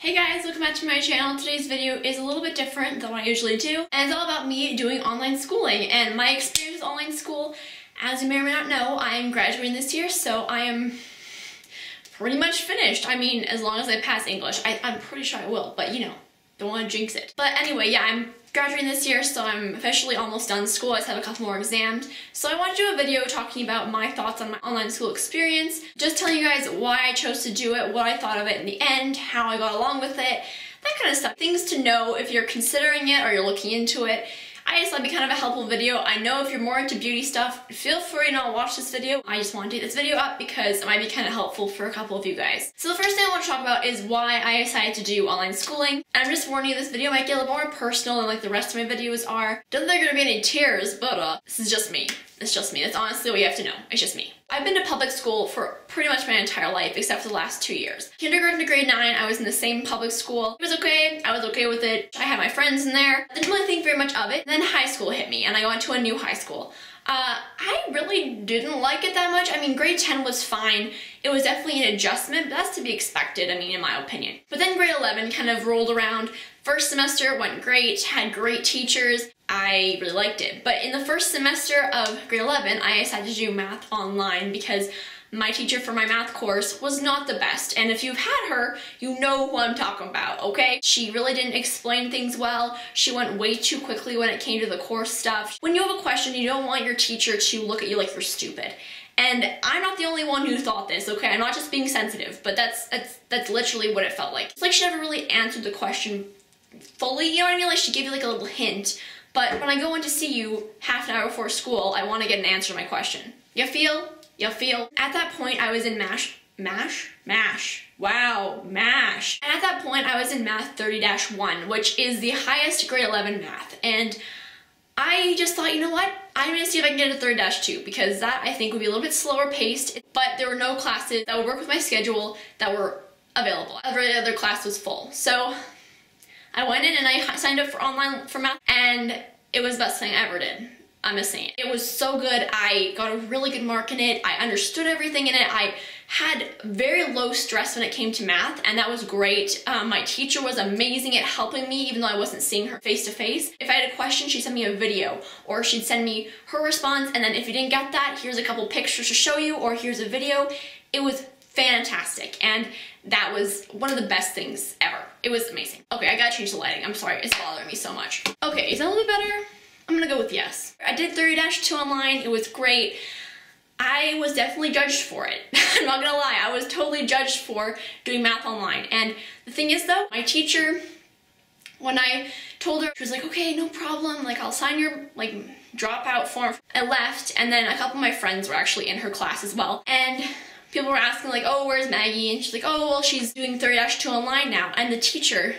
Hey guys, welcome back to my channel. Today's video is a little bit different than what I usually do, and it's all about me doing online schooling and my experience with online school. As you may or may not know, I am graduating this year, so I am pretty much finished. I mean, as long as I pass English. I'm pretty sure I will, but you know, don't want to jinx it. But anyway, yeah, I'm graduating this year, so I'm officially almost done school. I just have a couple more exams. So I want to do a video talking about my thoughts on my online school experience, just telling you guys why I chose to do it, what I thought of it in the end, how I got along with it, that kind of stuff. Things to know if you're considering it or you're looking into it. I just thought it'd be kind of a helpful video. I know if you're more into beauty stuff, feel free to not watch this video. I just want to get this video up because it might be kind of helpful for a couple of you guys. So the first thing I want to talk about is why I decided to do online schooling. And I'm just warning you, this video might get a little more personal than like the rest of my videos are. Don't think there are gonna be any tears, but this is just me. It's just me. That's honestly what you have to know. It's just me. I've been to public school for pretty much my entire life, except for the last 2 years. Kindergarten to grade 9, I was in the same public school. It was okay. I was okay with it. I had my friends in there. Didn't really think very much of it. And then high school hit me, and I went to a new high school. I really didn't like it that much. I mean, grade 10 was fine. It was definitely an adjustment, but that's to be expected, I mean, in my opinion. But then grade 11 kind of rolled around. First semester went great, had great teachers. I really liked it. But in the first semester of grade 11, I decided to do math online because my teacher for my math course was not the best. And if you've had her, you know who I'm talking about, okay? She really didn't explain things well. She went way too quickly when it came to the course stuff. When you have a question, you don't want your teacher to look at you like you're stupid. And I'm not the only one who thought this, okay? I'm not just being sensitive, but that's literally what it felt like. It's like she never really answered the question fully, you know what I mean? Like she gave you like a little hint. But when I go in to see you half an hour before school, I want to get an answer to my question. You feel? You feel? At that point, I was in MASH. Wow, MASH. And at that point, I was in Math 30-1, which is the highest grade 11 math. And I just thought, you know what? I'm gonna see if I can get a 30-2 because that I think would be a little bit slower paced, but there were no classes that would work with my schedule that were available. Every other class was full. So I went in and I signed up for online for math, and it was the best thing I ever did. I'm just saying. It was so good. I got a really good mark in it. I understood everything in it. I had very low stress when it came to math, and that was great. My teacher was amazing at helping me, even though I wasn't seeing her face to face. If I had a question, she'd send me a video, or she'd send me her response, and then if you didn't get that, here's a couple pictures to show you, or here's a video. It was fantastic, and that was one of the best things ever. It was amazing. Okay, I gotta change the lighting. I'm sorry, it's bothering me so much. Okay, is that a little bit better? I'm gonna go with yes. I did 30-2 online. It was great. I was definitely judged for it. I'm not gonna lie, I was totally judged for doing math online. And the thing is though, my teacher, when I told her, she was like, okay, no problem, like I'll sign your like dropout form. I left, and then a couple of my friends were actually in her class as well. And people were asking like, oh, where's Maggie? And she's like, oh, well, she's doing 30-2 online now. And the teacher,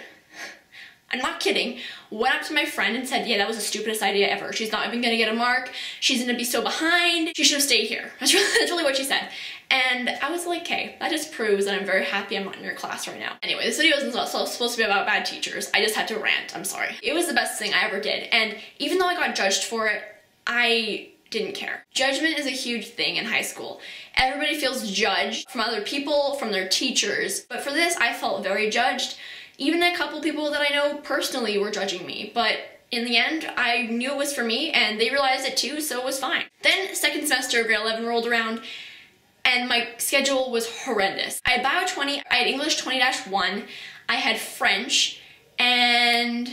I'm not kidding, went up to my friend and said, yeah, that was the stupidest idea ever. She's not even gonna get a mark. She's gonna be so behind. She should have stayed here. That's really what she said. And I was like, okay, that just proves that I'm very happy I'm not in your class right now. Anyway, this video isn't supposed to be about bad teachers. I just had to rant, I'm sorry. It was the best thing I ever did. And even though I got judged for it, I didn't care. Judgment is a huge thing in high school. Everybody feels judged from other people, from their teachers. But for this, I felt very judged. Even a couple people that I know personally were judging me, but in the end, I knew it was for me, and they realized it too, so it was fine. Then second semester of grade 11 rolled around, and my schedule was horrendous. I had Bio 20, I had English 20-1, I had French, and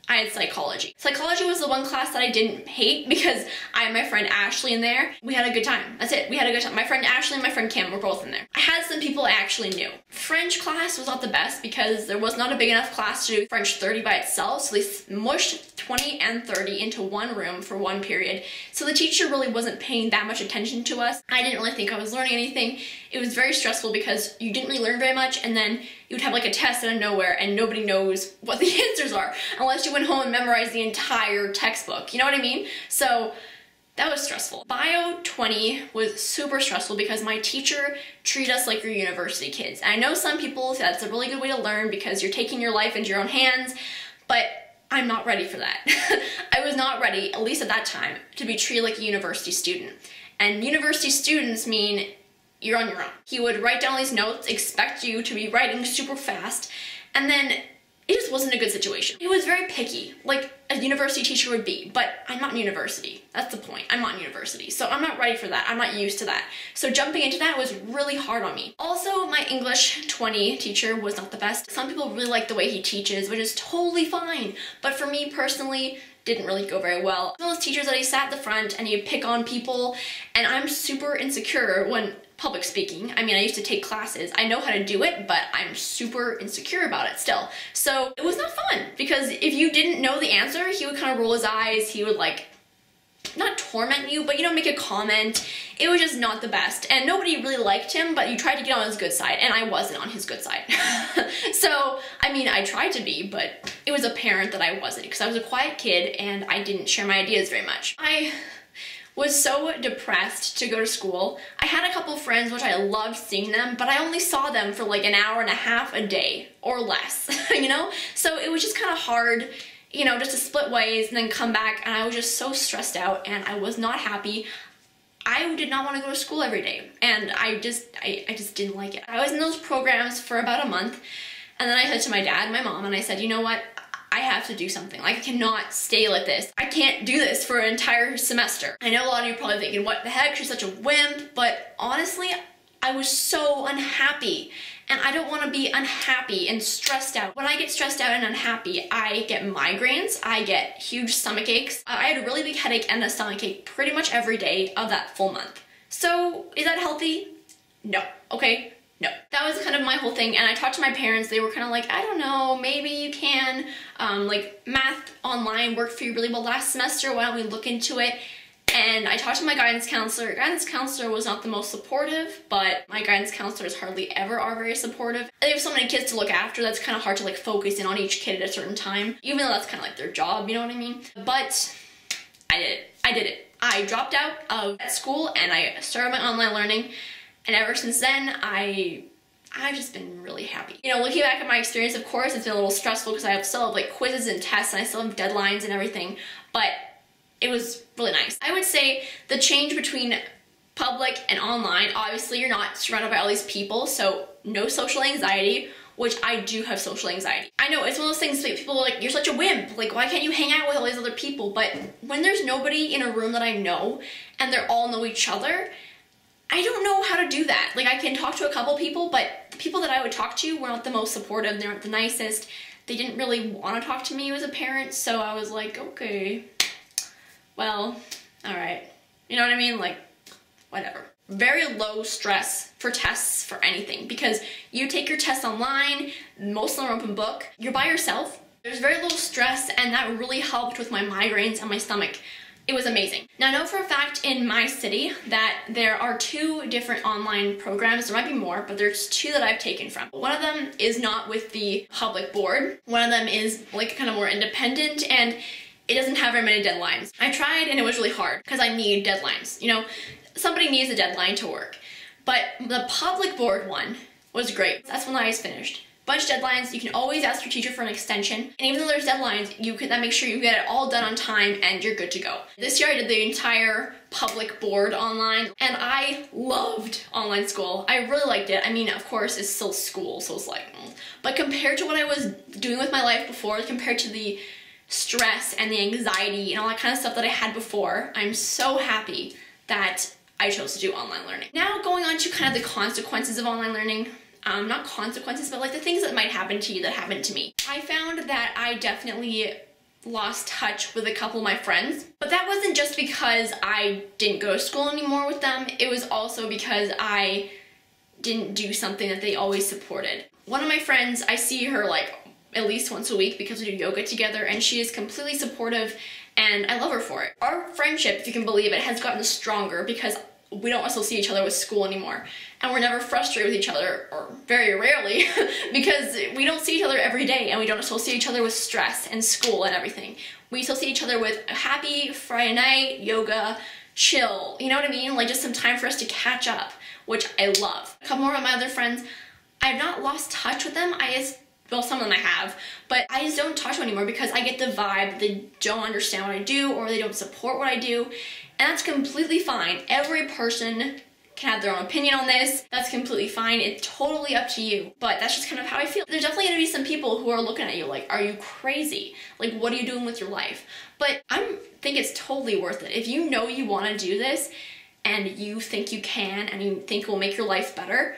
I had psychology. Psychology was the one class that I didn't hate because I had my friend Ashley in there. We had a good time. That's it. We had a good time. My friend Ashley and my friend Kim were both in there. I had some people I actually knew. French class was not the best because there was not a big enough class to do French 30 by itself, so they mushed 20 and 30 into one room for one period. So the teacher really wasn't paying that much attention to us. I didn't really think I was learning anything. It was very stressful because you didn't really learn very much, and then you would have like a test out of nowhere and nobody knows what the answers are unless you went home and memorized the entire textbook. You know what I mean? So that was stressful. Bio 20 was super stressful because my teacher treated us like your university kids. And I know some people say that's a really good way to learn because you're taking your life into your own hands, but I'm not ready for that. I was not ready, at least at that time, to be treated like a university student. And university students mean you're on your own. He would write down these notes, expect you to be writing super fast, And then it just wasn't a good situation. It was very picky, like a university teacher would be, but I'm not in university. That's the point. I'm not in university. So I'm not ready for that. I'm not used to that. So jumping into that was really hard on me. Also, my English 20 teacher was not the best. Some people really like the way he teaches, which is totally fine. But for me personally, didn't really go very well. Those teachers that he sat at the front and he'd pick on people, and I'm super insecure when public speaking. I mean, I used to take classes. I know how to do it, but I'm super insecure about it still. So it was not fun, because if you didn't know the answer, he would kind of roll his eyes. He would like, not torment you, but make a comment. It was just not the best. And nobody really liked him, but you tried to get on his good side, and I wasn't on his good side. So, I mean, I tried to be, but it was apparent that I wasn't, because I was a quiet kid and I didn't share my ideas very much. I was so depressed to go to school. I had a couple friends, which I loved seeing them, but I only saw them for like an hour and a half a day or less, So it was just kind of hard, just to split ways and then come back, and I was just so stressed out and I was not happy. I did not want to go to school every day, and I just didn't like it. I was in those programs for about a month, and then I said to my dad and my mom, and I said, you know what? I have to do something. Like, I cannot stay like this. I can't do this for an entire semester. I know a lot of you are probably thinking, what the heck, she's such a wimp, but honestly, I was so unhappy, and I don't want to be unhappy and stressed out. When I get stressed out and unhappy, I get migraines, I get huge stomach aches. I had a really big headache and a stomach ache pretty much every day of that full month. So, is that healthy? No. Okay? No. That was kind of my whole thing, and I talked to my parents. They were kind of like, I don't know, maybe you can, like, math online worked for you really well last semester, why don't we look into it? And I talked to my guidance counselor. Guidance counselor was not the most supportive, but my guidance counselors hardly ever are very supportive. They have so many kids to look after, that's kind of hard to like focus in on each kid at a certain time, even though that's kind of like their job, you know what I mean? But I did it. I did it. I dropped out of school and I started my online learning, and ever since then, I've just been really happy. Looking back at my experience, of course, it's been a little stressful because I still have like quizzes and tests, and I still have deadlines and everything, but it was really nice. I would say the change between public and online, obviously you're not surrounded by all these people, so no social anxiety, which I do have social anxiety. I know, it's one of those things that people are like, you're such a wimp, like why can't you hang out with all these other people? But when there's nobody in a room that I know, and they all know each other, I don't know how to do that. Like, I can talk to a couple people, but the people that I would talk to were not the most supportive, they weren't the nicest, they didn't really want to talk to me as a parent, so I was like, okay, well, alright. You know what I mean? Like, whatever. Very low stress for tests for anything, because you take your tests online, most of them are open book, you're by yourself, there's very little stress, and that really helped with my migraines and my stomach. It was amazing. Now, I know for a fact in my city that there are 2 different online programs. There might be more, but there's 2 that I've taken from. One of them is not with the public board. One of them is like kind of more independent, and it doesn't have very many deadlines. I tried and it was really hard because I need deadlines. Somebody needs a deadline to work. But the public board one was great. That's when I was finished. Bunch of deadlines, you can always ask your teacher for an extension, and even though there's deadlines, that makes sure you get it all done on time and you're good to go. This year I did the entire public board online, and I loved online school. I really liked it. I mean, of course, it's still school, so it's like, but compared to what I was doing with my life before, compared to the stress and the anxiety and all that kind of stuff that I had before, I'm so happy that I chose to do online learning. Now going on to kind of the consequences of online learning. Not consequences, but like the things that might happen to you that happened to me. I found that I definitely lost touch with a couple of my friends, but that wasn't just because I didn't go to school anymore with them, it was also because I didn't do something that they always supported. One of my friends, I see her like at least once a week because we do yoga together, and she is completely supportive, and I love her for it. Our friendship, if you can believe it, has gotten stronger because we don't associate each other with school anymore. And we're never frustrated with each other, or very rarely, because we don't see each other every day, and we don't associate each other with stress and school and everything. We associate each other with a happy Friday night, yoga, chill, you know what I mean? Like just some time for us to catch up, which I love. A couple more of my other friends, I've not lost touch with them. Well, some of them I have, but I just don't talk to them anymore because I get the vibe that they don't understand what I do or they don't support what I do, and that's completely fine. Every person can have their own opinion on this. That's completely fine. It's totally up to you. But that's just kind of how I feel. There's definitely gonna be some people who are looking at you like, are you crazy? Like, what are you doing with your life? But I think it's totally worth it. If you know you wanna do this and you think you can and you think it will make your life better,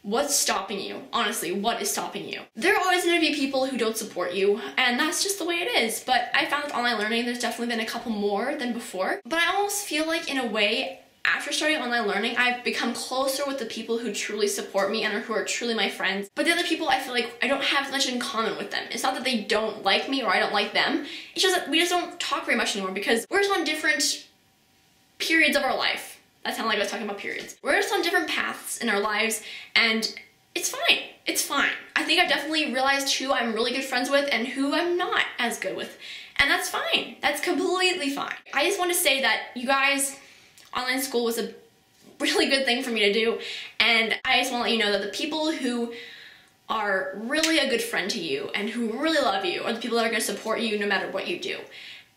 what's stopping you? Honestly, what is stopping you? There are always gonna be people who don't support you, and that's just the way it is. But I found with online learning, there's definitely been a couple more than before. But I almost feel like, in a way, after starting online learning, I've become closer with the people who truly support me and who are truly my friends. But the other people, I feel like I don't have much in common with them. It's not that they don't like me or I don't like them. It's just that we just don't talk very much anymore because we're just on different periods of our life. That sounded like I was talking about periods. We're just on different paths in our lives, and it's fine. It's fine. I think I've definitely realized who I'm really good friends with and who I'm not as good with. And that's fine. That's completely fine. I just want to say that, you guys, online school was a really good thing for me to do, and I just want to let you know that the people who are really a good friend to you and who really love you are the people that are going to support you no matter what you do.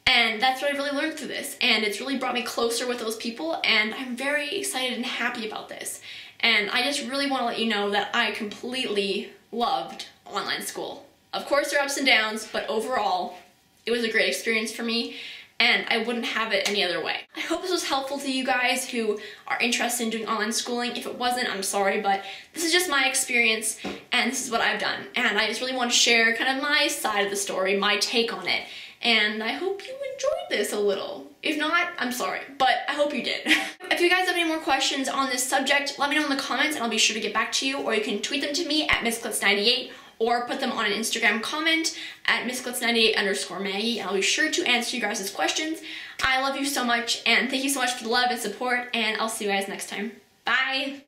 And that's what I've really learned through this, and it's really brought me closer with those people, and I'm very excited and happy about this. And I just really want to let you know that I completely loved online school. Of course there are ups and downs, but overall, it was a great experience for me, and I wouldn't have it any other way. I hope this was helpful to you guys who are interested in doing online schooling. If it wasn't, I'm sorry, but this is just my experience, and this is what I've done. And I just really want to share kind of my side of the story, my take on it. And I hope you enjoyed this a little. If not, I'm sorry, but I hope you did. If you guys have any more questions on this subject, let me know in the comments and I'll be sure to get back to you, or you can tweet them to me at MissClitz98 or put them on an Instagram comment at MissClitz98_Maggie, and I'll be sure to answer you guys' questions. I love you so much, and thank you so much for the love and support, and I'll see you guys next time. Bye!